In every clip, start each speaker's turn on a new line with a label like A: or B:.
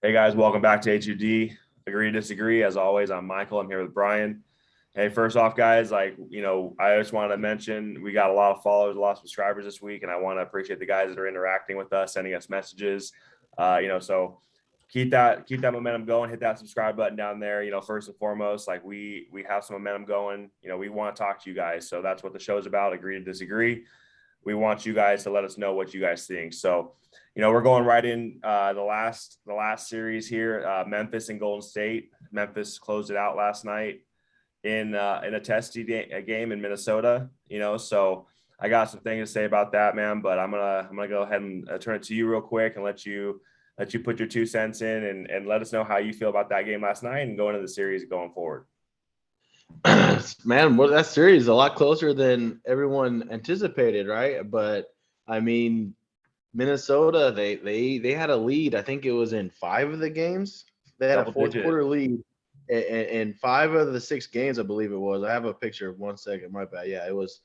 A: Hey guys, welcome back to A2D. Agree to disagree. As always, I'm Michael. I'm here with Brian. Hey, first off, guys, I just wanted to mention we got a lot of followers, a lot of subscribers this week, and I want to appreciate the guys that are interacting with us, sending us messages. So keep that momentum going. Hit that subscribe button down there. First and foremost, like we have some momentum going. We want to talk to you guys, so that's what the show is about. Agree to disagree. We want you guys to let us know what you guys think. So, we're going right in the last series here. Memphis and Golden State. Memphis closed it out last night in a testy game in Minnesota. So I got some things to say about that, man. But I'm gonna go ahead and turn it to you real quick and let you put your 2 cents in and let us know how you feel about that game last night and going into the series going forward.
B: Man, well, that series is a lot closer than everyone anticipated, right? But I mean, Minnesota, they had a lead. I think it was in five of the games. They had a
A: Double
B: fourth
A: digit.
B: quarter lead in five of the six games, I believe it was. I have a picture of 1 second. My bad. Yeah, it was.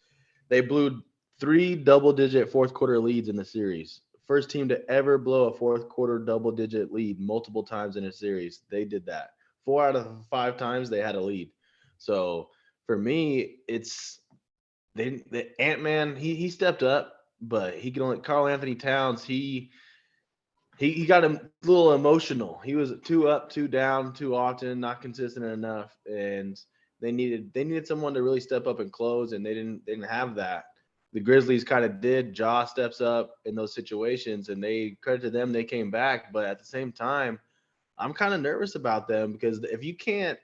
B: They blew three double-digit fourth quarter leads in the series. First team to ever blow a fourth quarter double-digit lead multiple times in a series. They did that. Four out of five times they had a lead. So for me, it's the Ant Man. He stepped up, but he can only Carl Anthony Towns. He got a little emotional. He was too up, too down, too often, not consistent enough, and they needed someone to really step up and close, and they didn't have that. The Grizzlies kind of did. Ja steps up in those situations, and they credit to them. They came back, but at the same time, I'm kind of nervous about them because if you can't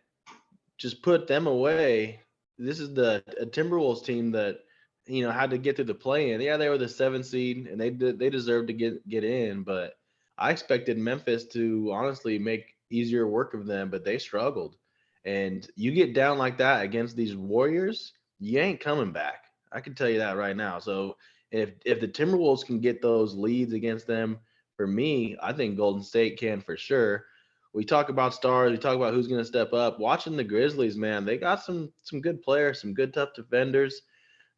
B: just put them away. This is the a Timberwolves team that had to get through the play in. Yeah, they were the 7th seed and they deserved to get in, but I expected Memphis to honestly make easier work of them, but they struggled. And you get down like that against these Warriors, you ain't coming back. I can tell you that right now. So if the Timberwolves can get those leads against them, for me, I think Golden State can for sure. We talk about stars, we talk about who's going to step up. Watching the Grizzlies, man, they got some good players, some good tough defenders.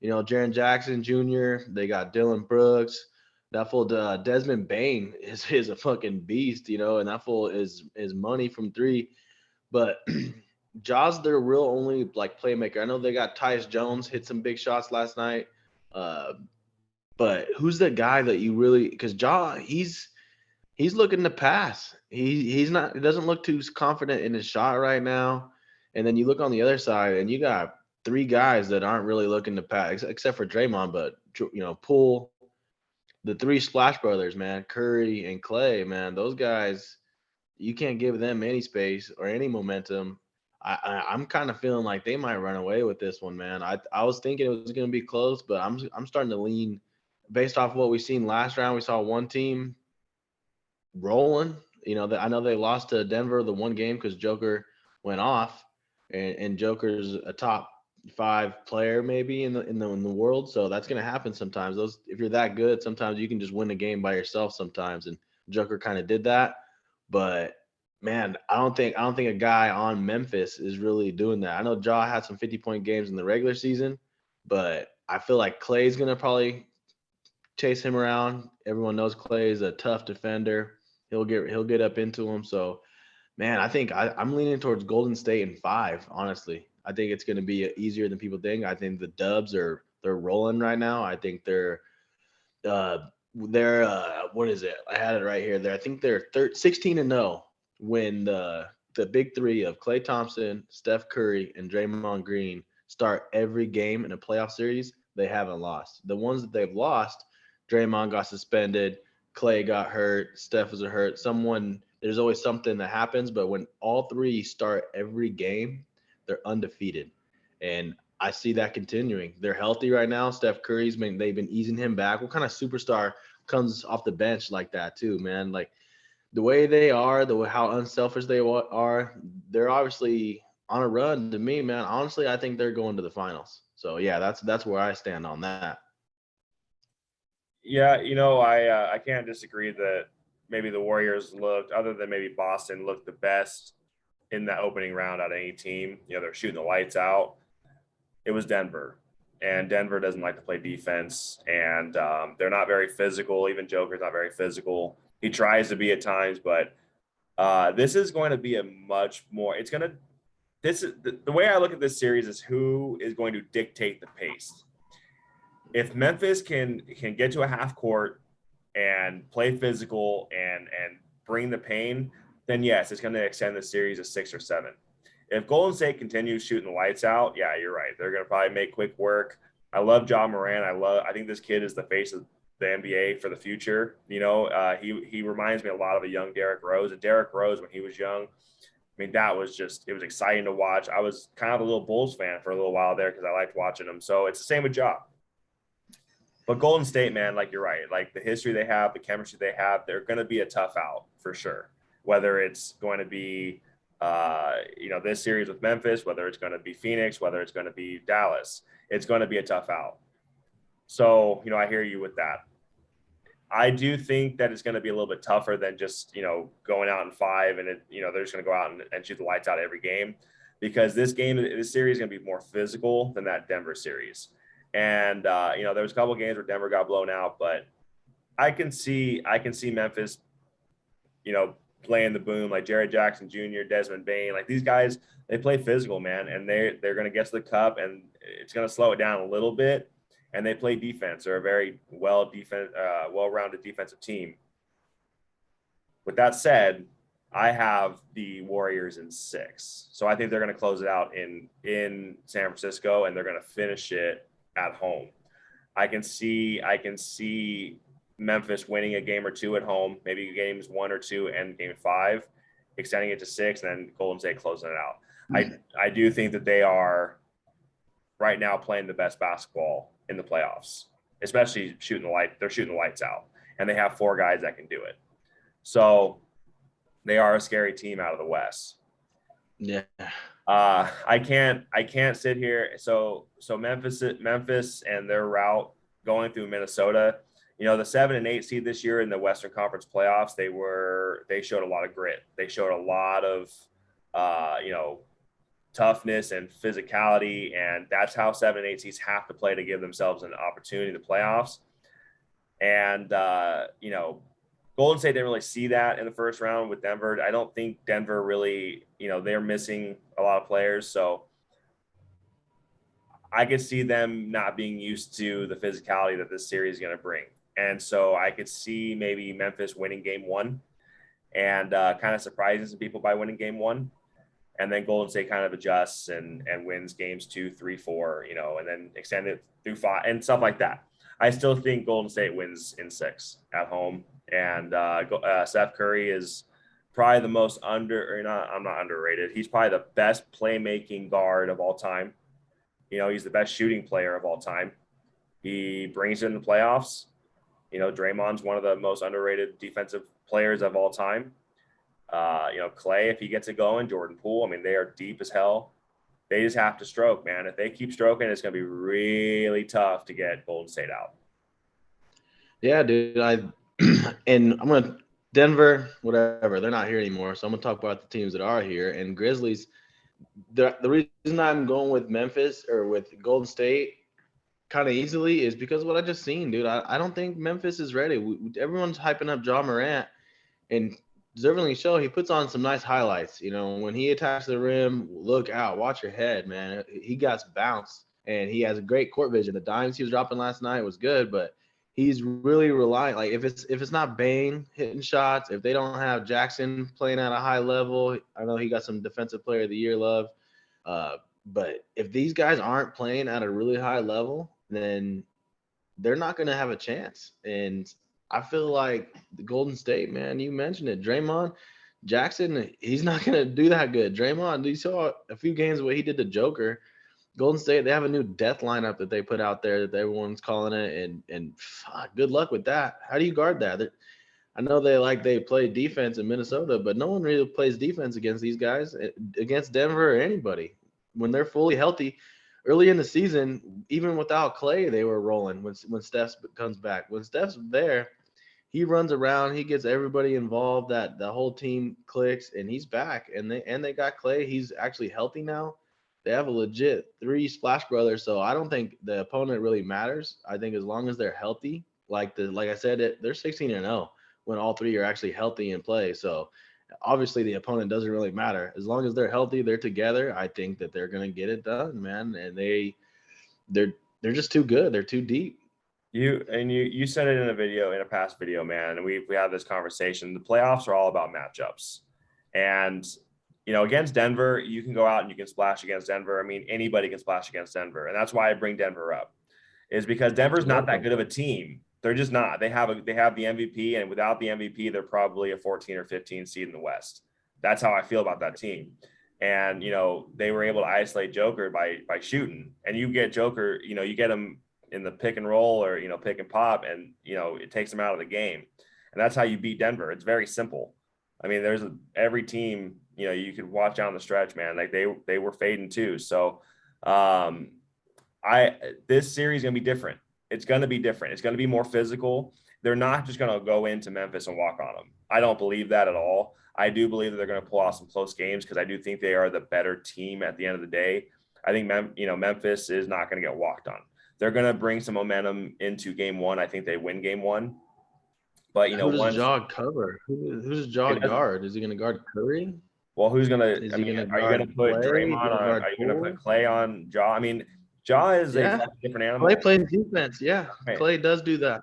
B: Jaren Jackson Jr. They got Dylan Brooks. That fool Desmond Bain is a fucking beast, and that fool is money from three. But Jaws their real only like playmaker. I know they got Tyus Jones hit some big shots last night. Uh, but who's the guy that you really because Jaw he's looking to pass. He's not. He doesn't look too confident in his shot right now. And then you look on the other side, and you got three guys that aren't really looking to pass, except for Draymond. But Poole, the three Splash Brothers, man, Curry and Clay, man, those guys, you can't give them any space or any momentum. I'm kind of feeling like they might run away with this one, man. I was thinking it was going to be close, but I'm starting to lean based off of what we've seen last round. We saw one team rolling. I know they lost to Denver the one game because Joker went off, and Joker's a top five player maybe in the world. So that's gonna happen sometimes. Those if you're that good, sometimes you can just win a game by yourself sometimes. And Joker kind of did that, but man, I don't think a guy on Memphis is really doing that. I know Ja had some 50-point games in the regular season, but I feel like Clay's gonna probably chase him around. Everyone knows Clay is a tough defender. He'll get up into him. So man, I think I'm leaning towards Golden State in five. Honestly, I think it's going to be easier than people think. I think the Dubs they're rolling right now. I think they're what is it? I had it right here. I think they're 16-0 when the big three of Klay Thompson, Steph Curry, and Draymond Green start every game in a playoff series. They haven't lost. The ones that they've lost, Draymond got suspended, Clay got hurt, Steph was hurt. There's always something that happens, but when all three start every game, they're undefeated. And I see that continuing. They're healthy right now. Steph Curry's been they've been easing him back. What kind of superstar comes off the bench like that too, man? Like the way they are, the way how unselfish they are, they're obviously on a run. To me, man, honestly, I think they're going to the finals. So yeah, that's where I stand on that.
A: Yeah, I can't disagree that maybe the Warriors looked, other than maybe Boston, looked the best in that opening round out of any team. They're shooting the lights out. It was Denver, and Denver doesn't like to play defense, and they're not very physical. Even Joker's not very physical. He tries to be at times, but This is going to be a much more. This is the way I look at this series is who is going to dictate the pace. If Memphis can get to a half court and play physical and bring the pain, then yes, it's going to extend the series to 6 or 7. If Golden State continues shooting the lights out, yeah, you're right. They're going to probably make quick work. I love Ja Morant. I think this kid is the face of the NBA for the future. He reminds me a lot of a young Derrick Rose. And Derrick Rose, when he was young, I mean, it was exciting to watch. I was kind of a little Bulls fan for a little while there because I liked watching them. So it's the same with Ja. But Golden State, man, like you're right. Like the history they have, the chemistry they have, they're going to be a tough out for sure. Whether it's going to be, this series with Memphis, whether it's going to be Phoenix, whether it's going to be Dallas, it's going to be a tough out. So, I hear you with that. I do think that it's going to be a little bit tougher than just, going out in 5 and they're just going to go out and shoot the lights out every game, because this series is going to be more physical than that Denver series. And, there was a couple of games where Denver got blown out, but I can see Memphis, playing the boom, like Jared Jackson Jr., Desmond Bain, like these guys, they play physical, man. And they're going to get to the cup and it's going to slow it down a little bit. And they play defense. They're a very well-rounded defensive team. With that said, I have the Warriors in 6. So I think they're going to close it out in San Francisco, and they're going to finish it at home. I can see Memphis winning a game or 2 at home, maybe games 1 or 2 and game 5, extending it to 6, and then Golden State closing it out. I do think that they are right now playing the best basketball in the playoffs, especially they're shooting the lights out, and they have 4 guys that can do it. So they are a scary team out of the West.
B: Yeah.
A: I can't sit here. So Memphis and their route going through Minnesota, the 7 and 8 seed this year in the Western Conference playoffs, they showed a lot of grit. They showed a lot of, toughness and physicality. And that's how 7 and 8 seeds have to play to give themselves an opportunity in the playoffs. And, Golden State didn't really see that in the first round with Denver. I don't think Denver really, they're missing a lot of players. So I could see them not being used to the physicality that this series is going to bring. And so I could see maybe Memphis winning game 1 and kind of surprising some people by winning game 1. And then Golden State kind of adjusts and wins games 2, 3, 4, and then extend it through 5 and stuff like that. I still think Golden State wins in 6 at home. And Steph Curry is probably the most I'm not underrated. He's probably the best playmaking guard of all time. He's the best shooting player of all time. He brings it in the playoffs. Draymond's one of the most underrated defensive players of all time. Clay, if he gets it going, Jordan Poole, they are deep as hell. They just have to stroke, man. If they keep stroking, it's going to be really tough to get Golden State out. Yeah,
B: dude. And I'm going to Denver, whatever. They're not here anymore. So I'm going to talk about the teams that are here. And Grizzlies, the reason I'm going with Memphis or with Golden State kind of easily is because of what I just seen, dude. I don't think Memphis is ready. Everyone's hyping up Ja Morant, and deservingly so. He puts on some nice highlights. When he attacks the rim, look out, watch your head, man. He got bounced, and he has a great court vision. The dimes he was dropping last night was good, but he's really relying. Like if it's not Bain hitting shots, if they don't have Jackson playing at a high level, I know he got some Defensive Player of the Year love. But if these guys aren't playing at a really high level, then they're not going to have a chance. And I feel like the Golden State, man, you mentioned it, Draymond, Jackson, he's not going to do that good. Draymond, you saw a few games what he did to Joker. Golden State, they have a new death lineup that they put out there that everyone's calling it, and good luck with that. How do you guard that? I know they play defense in Minnesota, but no one really plays defense against these guys, against Denver or anybody. When they're fully healthy, early in the season, even without Clay, they were rolling when Steph comes back. When Steph's there, he runs around, he gets everybody involved, that the whole team clicks, and he's back. And they got Clay. He's actually healthy now. They have a legit 3 Splash Brothers, so I don't think the opponent really matters. I think as long as they're healthy, like I said, they're 16-0 when all 3 are actually healthy and play. So obviously the opponent doesn't really matter. As long as they're healthy, they're together, I think that they're going to get it done, man. And they're just too good. They're too deep.
A: You said it in a past video, man, and we had this conversation. The playoffs are all about matchups. And against Denver, you can go out and you can splash against Denver. I mean, anybody can splash against Denver. And that's why I bring Denver up, is because Denver's not that good of a team. They're just not. They have the MVP, and without the MVP, they're probably a 14 or 15 seed in the West. That's how I feel about that team. And they were able to isolate Joker by shooting. And you get Joker, you get him in the pick and roll or pick and pop, and it takes them out of the game. And that's how you beat Denver. It's very simple. I mean, every team, you could watch down the stretch, man. Like they were fading too. So this series is gonna be different. It's gonna be different. It's gonna be more physical. They're not just gonna go into Memphis and walk on them. I don't believe that at all. I do believe that they're gonna pull off some close games because I do think they are the better team at the end of the day. I think Memphis is not gonna get walked on. They're gonna bring some momentum into game one. I think they win game one. But
B: who does Ja cover? Who's Ja guard? Is he gonna guard Curry?
A: Well, who's gonna? Are you gonna put Draymond on? Are you gonna put Clay on Ja? I mean, Ja is a different animal.
B: Clay plays defense. Yeah, right. Clay does do that.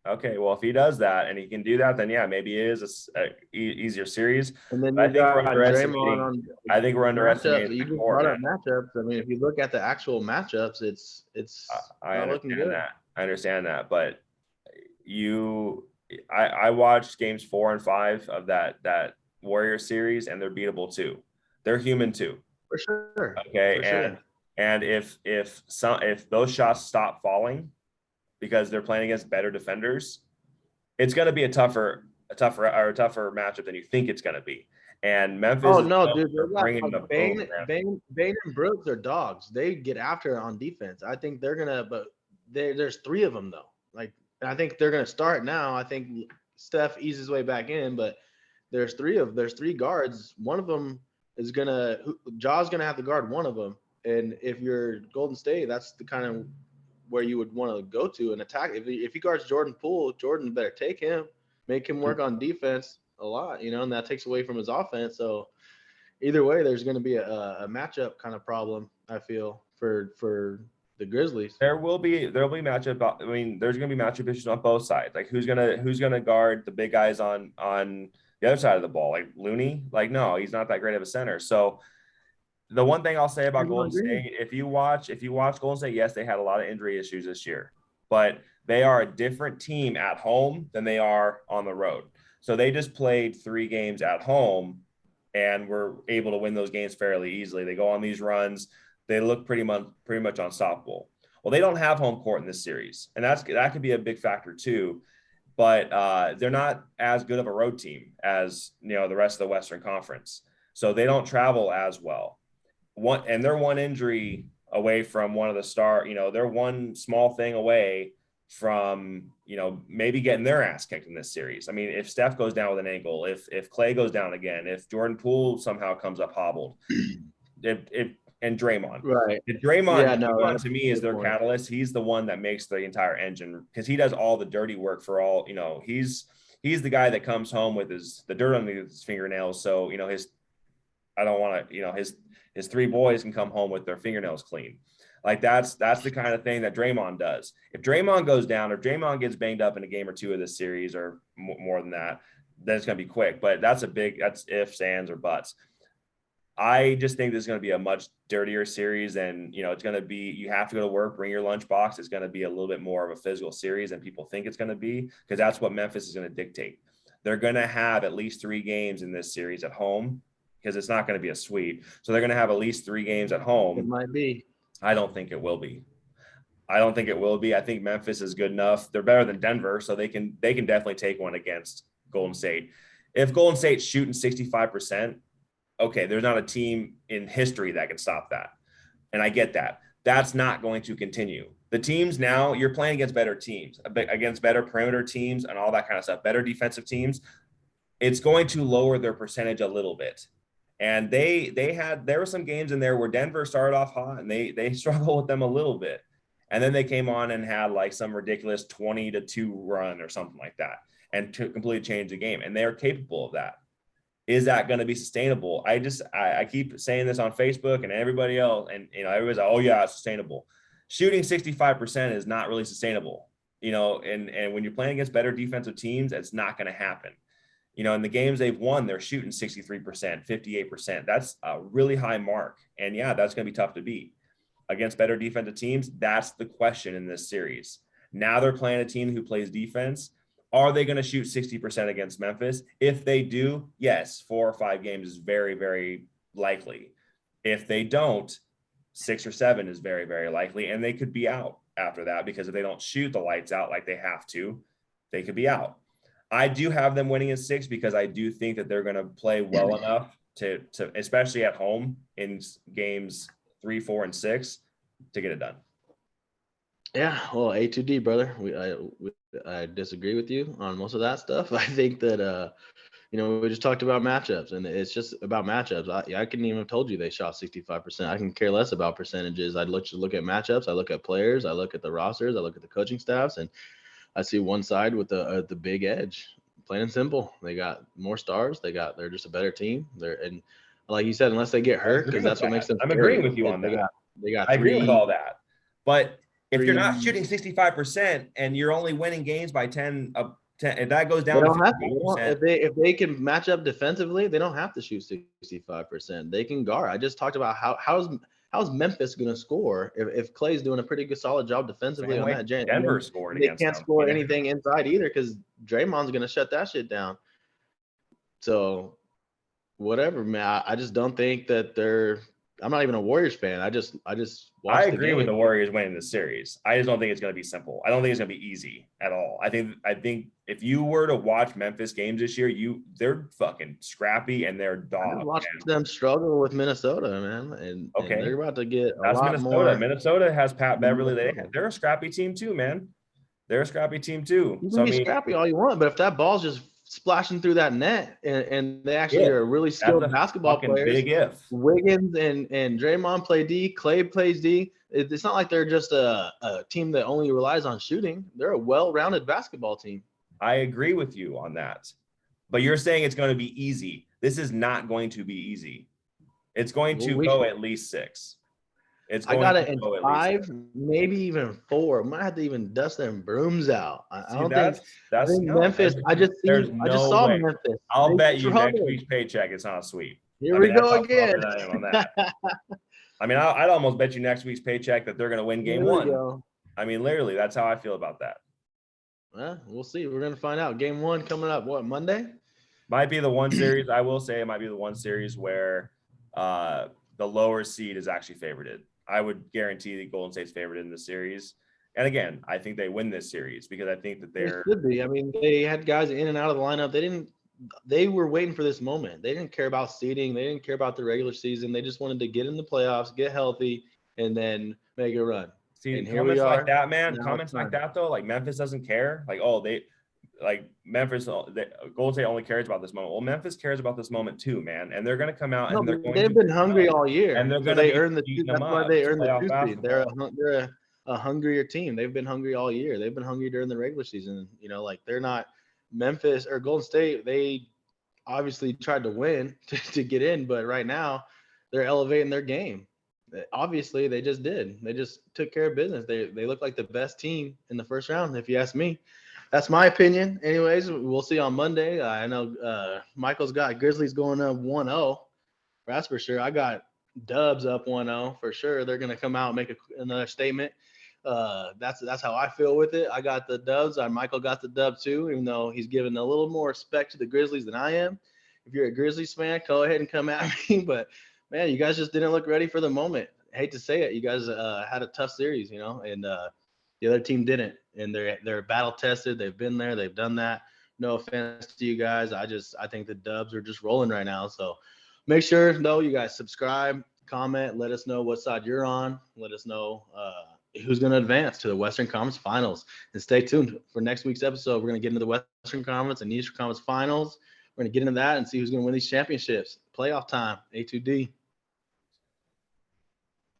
A: Okay, well, if he does that and he can do that, then yeah, maybe it is a easier series.
B: And then
A: I think we're underestimating. I think we're underestimating.
B: You just brought up matchups. I mean, if you look at the actual matchups, it's not looking good.
A: I understand that, but I watched games 4 and 5 of that Warrior series, and they're beatable too. They're human too.
B: For sure.
A: Okay, and if those shots stop falling because they're playing against better defenders, it's going to be a tougher matchup than you think it's going to be. And Memphis.
B: Oh no, dude! Bane and Brooks are dogs. They get after it on defense. I think they're gonna, but there's 3 of them though. Like, I think they're gonna start now. I think Steph eases his way back in, but there's 3 guards. One of them is Ja's gonna have to guard one of them. And if you're Golden State, that's the kind of where you would want to go to and attack. If he guards Jordan Poole, Jordan better take him, make him work on defense a lot, and that takes away from his offense. So either way, there's going to be a matchup kind of problem, I feel, for the Grizzlies.
A: There'll be matchup. I mean, there's going to be matchup issues on both sides. Like who's gonna guard the big guys on the other side of the ball? Like Looney? Like no, he's not that great of a center. So the one thing I'll say about Golden State, if you watch Golden State, yes, they had a lot of injury issues this year, but they are a different team at home than they are on the road. So they just played 3 games at home and were able to win those games fairly easily. They go on these runs. They look pretty much unstoppable. Well, they don't have home court in this series, and that could be a big factor too. But they're not as good of a road team as the rest of the Western Conference, so they don't travel as well. They're one injury away from one of the star. They're one small thing away from maybe getting their ass kicked in this series. I mean, if Steph goes down with an ankle, if Clay goes down again, if Jordan Poole somehow comes up hobbled, and Draymond.
B: Right.
A: If Draymond, to me, is their catalyst. He's the one that makes the entire engine because he does all the dirty work for all. He's the guy that comes home with the dirt under his fingernails. So his 3 boys can come home with their fingernails clean. Like that's the kind of thing that Draymond does. If Draymond goes down or Draymond gets banged up in a game or 2 of this series or more than that, then it's going to be quick. But that's ifs, ands, or buts. I just think this is going to be a much dirtier series, and it's going to be, you have to go to work, bring your lunchbox. It's going to be a little bit more of a physical series than people think it's going to be, because that's what Memphis is going to dictate. They're going to have at least 3 games in this series at home, because it's not going to be a sweep. So they're going to have at least 3 games at home.
B: It might be.
A: I don't think it will be. I think Memphis is good enough. They're better than Denver, so they can definitely take one against Golden State. If Golden State's shooting 65%, okay, there's not a team in history that can stop that. And I get that. That's not going to continue. The teams now, you're playing against better teams, against better perimeter teams and all that kind of stuff, better defensive teams. It's going to lower their percentage a little bit. And there were some games in there where Denver started off hot and they struggled with them a little bit. And then they came on and had like some ridiculous 20-2 run or something like that and to completely change the game. And they are capable of that. Is that going to be sustainable? I keep saying this on Facebook and everybody else, and everybody's like, oh yeah, it's sustainable. Shooting 65% is not really sustainable, and when you're playing against better defensive teams, it's not going to happen. In the games they've won, they're shooting 63%, 58%. That's a really high mark. And yeah, that's going to be tough to beat. Against better defensive teams, that's the question in this series. Now they're playing a team who plays defense. Are they going to shoot 60% against Memphis? If they do, yes, 4 or 5 games is very, very likely. If they don't, 6 or 7 is very, very likely. And they could be out after that, because if they don't shoot the lights out like they have to, they could be out. I do have them winning in 6 because I do think that they're going to play well enough to especially at home in games 3, 4, and 6 to get it done.
B: Yeah, well, A2D, brother. I disagree with you on most of that stuff. I think that we just talked about matchups, and it's just about matchups. I couldn't even have told you they shot 65%. I can care less about percentages. I'd look at matchups. I look at players. I look at the rosters. I look at the coaching staffs, and I see one side with the big edge. Plain and simple. They got more stars. They're just a better team. And like you said, unless they get hurt, because that's what makes them.
A: I'm agreeing with you on that. I agree with all that. But if you're not shooting 65% and you're only winning games by 10, if that goes down to 50%,
B: if they can match up defensively, they don't have to shoot 65%. They can guard. I just talked about how's Memphis going to score if Clay's doing a pretty good solid job defensively on that.
A: Denver scored against them.
B: They can't score anything inside either because Draymond's going to shut that shit down. So whatever, man. I just don't think that they're. I'm not even a Warriors fan. I agree
A: with the Warriors winning this series. I just don't think it's going to be simple. I don't think it's going to be easy at all. I think if you were to watch Memphis games this year, they're fucking scrappy and they're dogs.
B: I watched them struggle with Minnesota, man, and they're about to get a lot
A: Minnesota.
B: more.
A: Minnesota has Pat Beverly. They're a scrappy team too, man. They're a scrappy team too.
B: You can be scrappy all you want, but if that ball's just splashing through that net and they actually are really skilled basketball players.
A: Big if.
B: Wiggins and Draymond play D, Clay plays D. It's not like they're just a team that only relies on shooting. They're a well-rounded basketball team.
A: I agree with you on that. But you're saying it's going to be easy. This is not going to be easy. It's going to go at least 6.
B: I got it in 5, maybe even 4. I might have to even dust them brooms out. I think Memphis. I just saw Memphis.
A: I'll bet you next week's paycheck it's not a sweep.
B: Here we go again.
A: I mean, I'd almost bet you next week's paycheck that they're going to win game 1. I mean, literally, that's how I feel about that.
B: Well, we'll see. We're going to find out. Game 1 coming up. What, Monday?
A: Might be the one series. I will say it might be the one series where the lower seed is actually favored. I would guarantee that Golden State's favored in the series. And again, I think they win this series because I think that they
B: should be. I mean, they had guys in and out of the lineup. They were waiting for this moment. They didn't care about seeding. They didn't care about the regular season. They just wanted to get in the playoffs, get healthy, and then make a run.
A: See, and here we are. Like that, man. Comments like that, though, like Memphis doesn't care. Like, Golden State only cares about this moment. Well, Memphis cares about this moment too, man. And they're going to come out and
B: they've been hungry all year.
A: And they're going
B: to earn the. That's why they earned the 2 seed. They're a hungrier team. They've been hungry all year. They've been hungry during the regular season. They're not Memphis or Golden State. They obviously tried to win to get in, but right now they're elevating their game. Obviously, they just did. They just took care of business. They look like the best team in the first round, if you ask me. That's my opinion. Anyways, we'll see on Monday. I know Michael's got Grizzlies going up 1-0. That's for sure. I got Dubs up 1-0 for sure. They're going to come out and make another statement. That's how I feel with it. I got the Dubs. Michael got the dub too, even though he's giving a little more respect to the Grizzlies than I am. If you're a Grizzlies fan, go ahead and come at me. But, man, you guys just didn't look ready for the moment. I hate to say it. You guys had a tough series, and the other team didn't. And they're battle tested. They've been there. They've done that. No offense to you guys. I think the Dubs are just rolling right now. So make sure, though, you guys subscribe, comment, let us know what side you're on. Let us know who's going to advance to the Western Conference Finals. And stay tuned for next week's episode. We're going to get into the Western Conference and Eastern Conference Finals. We're going to get into that and see who's going to win these championships. Playoff time, A2D.